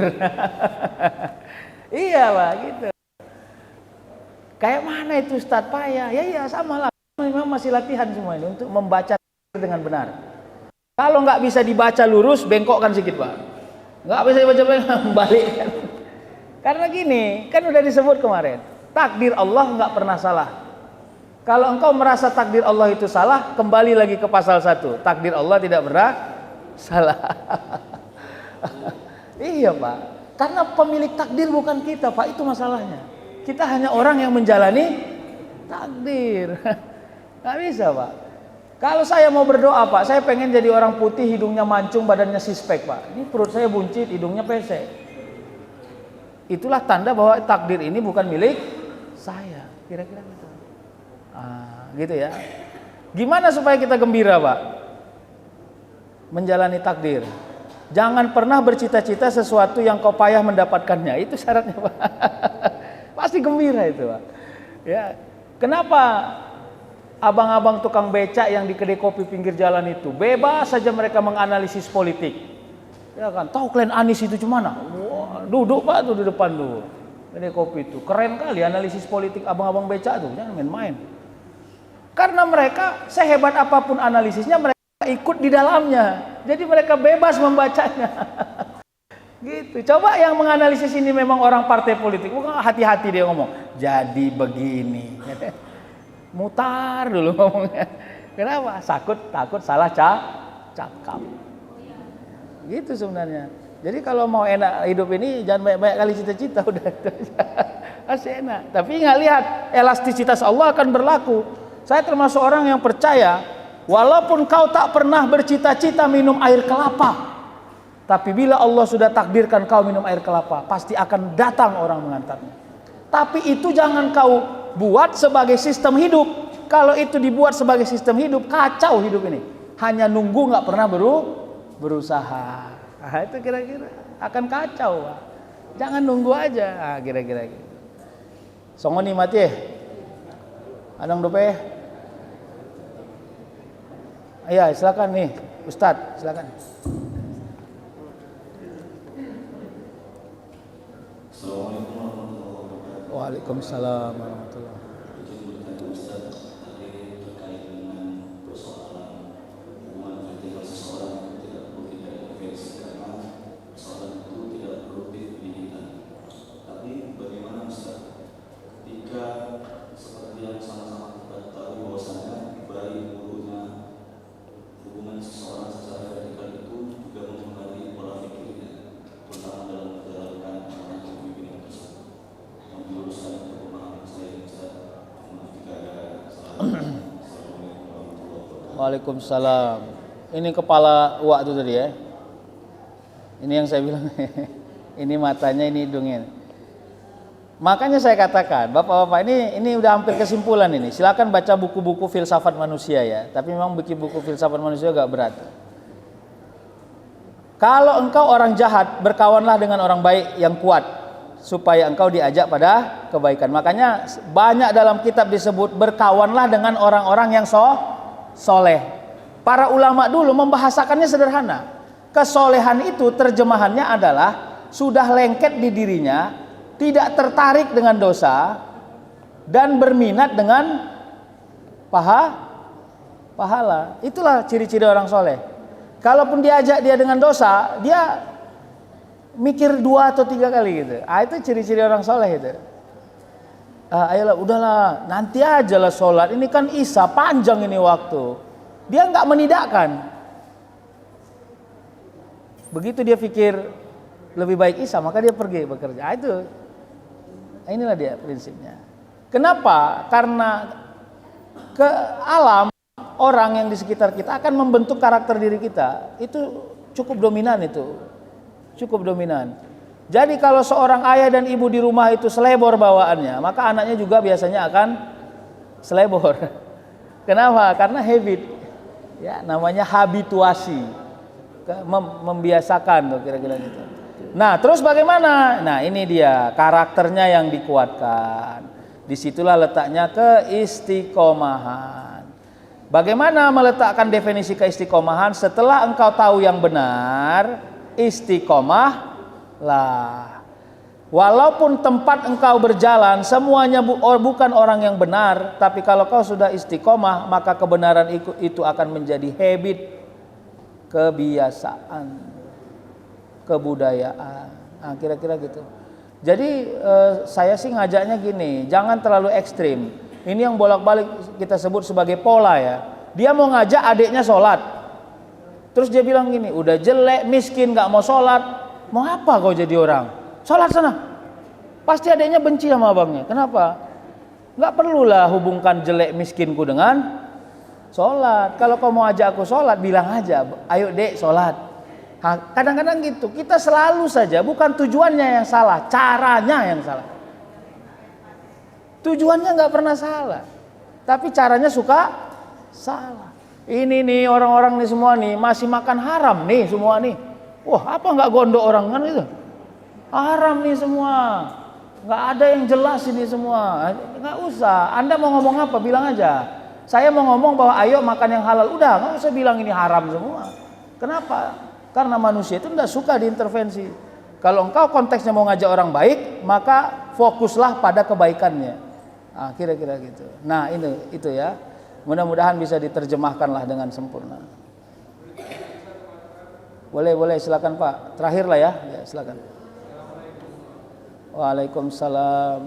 Iya Pak, gitu. Kayak mana itu Ustaz payah? Ya sama lah. Memang masih latihan semua ini untuk membaca dengan benar. Kalau nggak bisa dibaca lurus, bengkokkan sedikit Pak. Nggak bisa dibaca balikkan. Karena gini, kan udah disebut kemarin, takdir Allah nggak pernah salah. Kalau engkau merasa takdir Allah itu salah, kembali lagi ke pasal 1. Takdir Allah tidak pernah salah. Iya Pak. Karena pemilik takdir bukan kita Pak, itu masalahnya. Kita hanya orang yang menjalani takdir. Gak bisa Pak. Kalau saya mau berdoa Pak, saya pengen jadi orang putih, hidungnya mancung, badannya sispek Pak. Ini perut saya buncit, hidungnya pesek. Itulah tanda bahwa takdir ini bukan milik saya. Kira-kira gitu. Gitu ya. Gimana supaya kita gembira Pak? Menjalani takdir. Jangan pernah bercita-cita sesuatu yang kau payah mendapatkannya. Itu syaratnya Pak. Pasti gembira itu Pak. Ya. Kenapa abang-abang tukang becak yang di kedai kopi pinggir jalan itu bebas saja mereka menganalisis politik? Ya kan? Tahu klien Anies itu cemana? Wah, duduk Pak tuh di depan tuh. Kedai kopi itu keren kali analisis politik abang-abang becak tuh. Jangan main-main. Karena mereka sehebat apapun analisisnya, mereka ikut di dalamnya. Jadi mereka bebas membacanya. Gitu. Coba yang menganalisis ini memang orang partai politik, bukan hati-hati dia ngomong. Jadi begini. Mutar dulu ngomongnya. Kenapa? Takut salah cakap. Gitu sebenarnya. Jadi kalau mau enak hidup ini jangan banyak-banyak kali cita-cita, udah itu aja. Masih enak. Tapi ingat, lihat, elastisitas Allah akan berlaku. Saya termasuk orang yang percaya, walaupun kau tak pernah bercita-cita minum air kelapa, tapi bila Allah sudah takdirkan kau minum air kelapa, pasti akan datang orang mengantarnya. Tapi itu jangan kau buat sebagai sistem hidup. kalau itu dibuat sebagai sistem hidup, kacau hidup ini. Hanya nunggu nggak pernah berusaha. Nah, itu kira-kira akan kacau. Jangan nunggu aja. Nah, kira-kira gitu. Songoni mati. Adang dope. Iya, silakan nih, Ustadz, silakan. Assalamualaikum warahmatullahi wabarakatuh. Waalaikumsalam warahmatullahi wabarakatuh. Izin bertanya Ustaz, tadi terkait dengan persoalan hubungan vertikal seseorang itu tidak perlu kita intervensi karena persoalan itu tidak produktif di kita. Tapi bagaimana Ustaz ketika seperti yang sama-sama kita tahu bahwasanya bayi gurunya hubungan seseorang secara vertikal itu juga mempengaruhi pola pikirnya, terutama dalam menjalankan amanah kepemimpinan tersebut. Menuruskan pemahaman saya Ustaz, maaf jika ada salah. Assalamualaikum warahmatullahi wabarakatuh. Waalaikumsalam. Ini kepala uak itu tadi ya. Ini yang saya bilang. Ini matanya, ini hidungnya. Makanya saya katakan, Bapak-bapak, ini udah hampir kesimpulan ini. Silakan baca buku-buku filsafat manusia ya. Tapi memang buku filsafat manusia agak berat. Kalau engkau orang jahat, berkawanlah dengan orang baik yang kuat, supaya engkau diajak pada kebaikan. Makanya banyak dalam kitab disebut berkawanlah dengan orang-orang yang soleh. Para ulama dulu membahasakannya sederhana. Kesolehan itu terjemahannya adalah sudah lengket di dirinya, tidak tertarik dengan dosa, dan berminat dengan pahala. Itulah ciri-ciri orang soleh. Kalaupun diajak dia dengan dosa, dia mikir 2 atau 3 kali gitu. Itu ciri-ciri orang soleh itu. Ayolah, udahlah, nanti aja lah sholat. Ini kan Isya, panjang ini waktu. Dia nggak menidakkan. Begitu dia pikir lebih baik Isya, maka dia pergi bekerja. Inilah dia prinsipnya. Kenapa? Karena ke alam orang yang di sekitar kita akan membentuk karakter diri kita. Itu cukup dominan itu. Cukup dominan. Jadi kalau seorang ayah dan ibu di rumah itu selebor bawaannya, maka anaknya juga biasanya akan selebor. Kenapa? Karena habit. Ya, namanya habituasi. Membiasakan tuh kira-kira gitu. Nah, terus bagaimana? Nah, ini dia karakternya yang dikuatkan. Disitulah letaknya keistiqomahan. Bagaimana meletakkan definisi keistiqomahan? Setelah engkau tahu yang benar, istiqomahlah. Walaupun tempat engkau berjalan semuanya bukan orang yang benar, tapi kalau kau sudah istiqomah, maka kebenaran itu akan menjadi habit, kebiasaan, kebudayaan. Nah, kira-kira gitu. Jadi saya sih ngajaknya gini, jangan terlalu ekstrim. Ini yang bolak-balik kita sebut sebagai pola ya. Dia mau ngajak adiknya sholat, terus dia bilang gini, udah jelek, miskin, gak mau sholat, mau apa kau jadi orang? Sholat sana. Pasti adiknya benci sama abangnya. Kenapa? Gak perlulah hubungkan jelek miskinku dengan sholat. Kalau kau mau ajak aku sholat, bilang aja, ayo dek sholat. Kadang-kadang gitu, kita selalu saja, bukan tujuannya yang salah, caranya yang salah. Tujuannya gak pernah salah, tapi caranya suka salah. Ini nih orang-orang nih semua nih masih makan haram nih semua nih. Wah, apa nggak gondok orang kan itu? Haram nih semua. Nggak ada yang jelas ini semua. Nggak usah. Anda mau ngomong apa? Bilang aja. Saya mau ngomong bahwa ayo makan yang halal. Udah, nggak usah bilang ini haram semua. Kenapa? Karena manusia itu nggak suka diintervensi. Kalau engkau konteksnya mau ngajak orang baik, maka fokuslah pada kebaikannya. Nah, kira-kira gitu. Nah, itu ya. Mudah-mudahan bisa diterjemahkanlah dengan sempurna. Boleh, silakan Pak. Terakhir lah ya, silakan. Waalaikumsalam.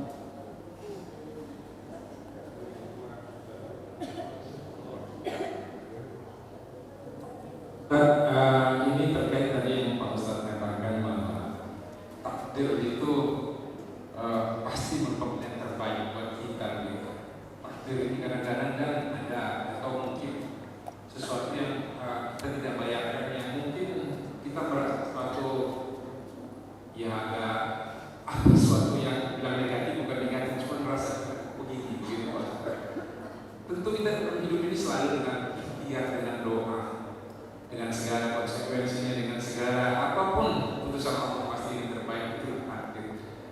Ini terkait tadi yang Pak Ustadz katakan bahwa takdir itu pasti merupakan yang terbaik buat kita gitu. Takdir ini kadang-kadang kan ada atau mungkin sesuatu yang kita tidak bayangkan, yang mungkin kita merasa sesuatu ya agak sesuatu yang bilang negatif bukan negatif, cuma merasa begini gitu Pak. Tentu itu kita hidup ini selalu dengan ikhtiar, dengan doa, dengan segala konsekuensinya, dengan segala apapun putusan Allah pasti yang terbaik itu takdir.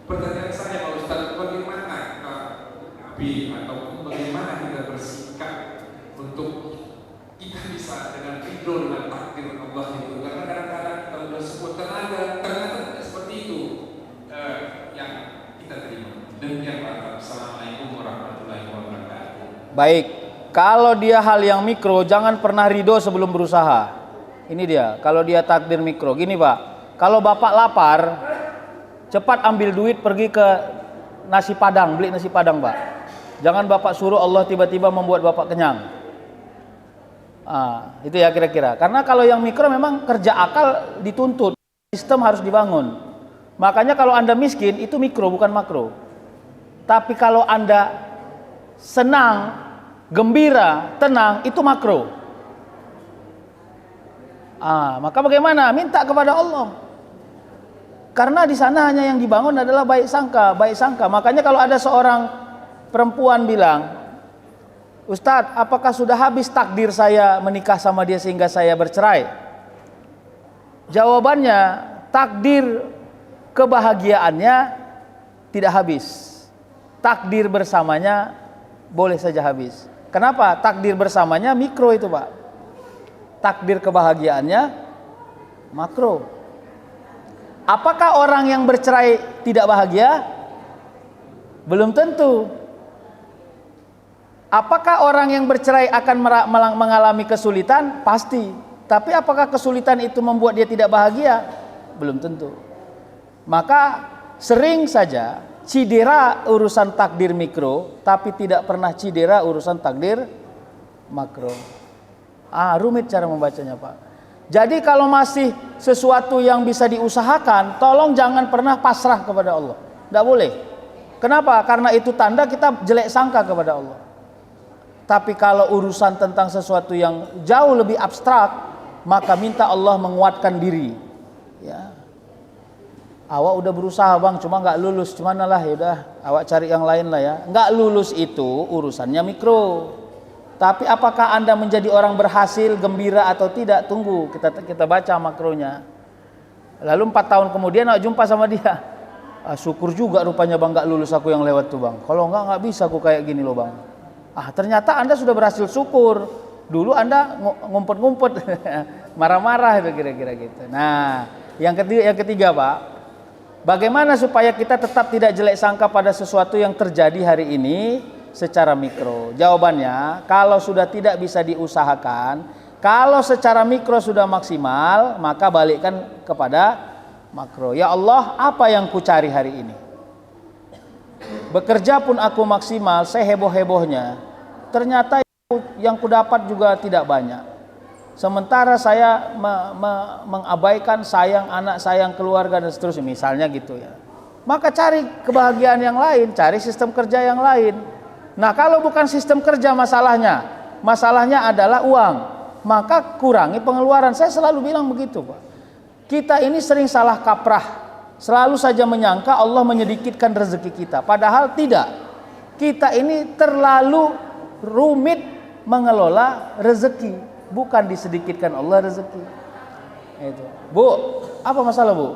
Pertanyaan saya Pak Ustadz, bagaimana kita Nabi ataupun bagaimana kita bersikap untuk kita bisa dengan ridho dengan takdir Allah itu? Karena kadang-kadang kita sudah sebut ternyata tidak seperti itu yang kita terima. Demikian Pak. Assalamualaikum warahmatullahi wabarakatuh. Baik, kalau dia hal yang mikro, jangan pernah ridho sebelum berusaha. Ini dia, kalau dia takdir mikro. Gini Pak, kalau Bapak lapar, cepat ambil duit pergi ke nasi padang, beli nasi padang Pak. Jangan Bapak suruh Allah tiba-tiba membuat Bapak kenyang. Itu ya kira-kira. Karena kalau yang mikro memang kerja akal dituntut, sistem harus dibangun. Makanya kalau Anda miskin, itu mikro bukan makro. Tapi kalau Anda senang, gembira, tenang, itu makro. Maka bagaimana? Minta kepada Allah. Karena di sana hanya yang dibangun adalah baik sangka, baik sangka. Makanya kalau ada seorang perempuan bilang, Ustadz, apakah sudah habis takdir saya menikah sama dia sehingga saya bercerai? Jawabannya, takdir kebahagiaannya tidak habis. Takdir bersamanya boleh saja habis. Kenapa? Takdir bersamanya mikro itu Pak. Takdir kebahagiaannya makro. Apakah orang yang bercerai tidak bahagia? Belum tentu. Apakah orang yang bercerai akan mengalami kesulitan? Pasti. Tapi apakah kesulitan itu membuat dia tidak bahagia? Belum tentu. Maka sering saja cedera urusan takdir mikro, tapi tidak pernah cedera urusan takdir makro. Rumit cara membacanya Pak. Jadi kalau masih sesuatu yang bisa diusahakan, tolong jangan pernah pasrah kepada Allah. Tidak boleh. Kenapa? Karena itu tanda kita jelek sangka kepada Allah. Tapi kalau urusan tentang sesuatu yang jauh lebih abstrak, maka minta Allah menguatkan diri. Ya. Awak udah berusaha bang, cuma nggak lulus, cuman lah ya udah, awak cari yang lain lah ya. Nggak lulus itu urusannya mikro. Tapi apakah Anda menjadi orang berhasil, gembira atau tidak? Tunggu, kita baca makronya. Lalu 4 tahun kemudian awak jumpa sama dia. Syukur juga rupanya bang nggak lulus aku yang lewat tuh bang. Kalau nggak bisa aku kayak gini loh bang. Ternyata Anda sudah berhasil syukur. Dulu Anda ngumpet-ngumpet, marah-marah itu kira-kira gitu. Nah, yang ketiga Pak, bagaimana supaya kita tetap tidak jelek sangka pada sesuatu yang terjadi hari ini secara mikro? Jawabannya, kalau sudah tidak bisa diusahakan, kalau secara mikro sudah maksimal, maka balikkan kepada makro. Ya Allah, apa yang ku cari hari ini? Bekerja pun aku maksimal, saya heboh-hebohnya. Ternyata yang ku dapat juga tidak banyak. Sementara saya mengabaikan sayang anak, sayang keluarga dan seterusnya, misalnya gitu ya. Maka cari kebahagiaan yang lain, cari sistem kerja yang lain. Nah, kalau bukan sistem kerja masalahnya adalah uang, maka kurangi pengeluaran. Saya selalu bilang begitu Pak. Kita ini sering salah kaprah, selalu saja menyangka Allah menyedikitkan rezeki kita, padahal tidak. Kita ini terlalu rumit mengelola rezeki, bukan disedikitkan Allah rezeki. Itu. Bu, apa masalah Bu?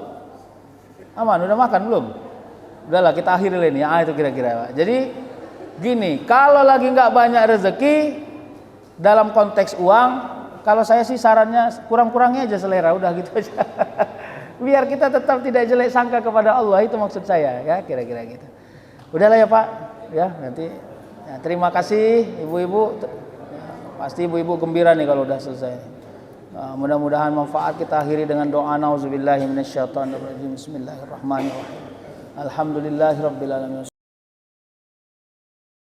Aman, udah makan belum? Udahlah kita akhiri ini ya, itu kira-kira Pak. Jadi gini, kalau lagi nggak banyak rezeki dalam konteks uang, kalau saya sih sarannya kurang-kurangnya aja selera, udah gitu aja. Biar kita tetap tidak jelek sangka kepada Allah, itu maksud saya ya, kira-kira gitu. Udahlah ya Pak, ya nanti. Ya, terima kasih ibu-ibu. Pasti ibu-ibu gembira nih kalau udah selesai. Mudah-mudahan manfaat. Kita akhiri dengan doa nauzubillahi minasyaitonirrajim. Bismillahirrahmanirrahim. Alhamdulillahirabbil alamin.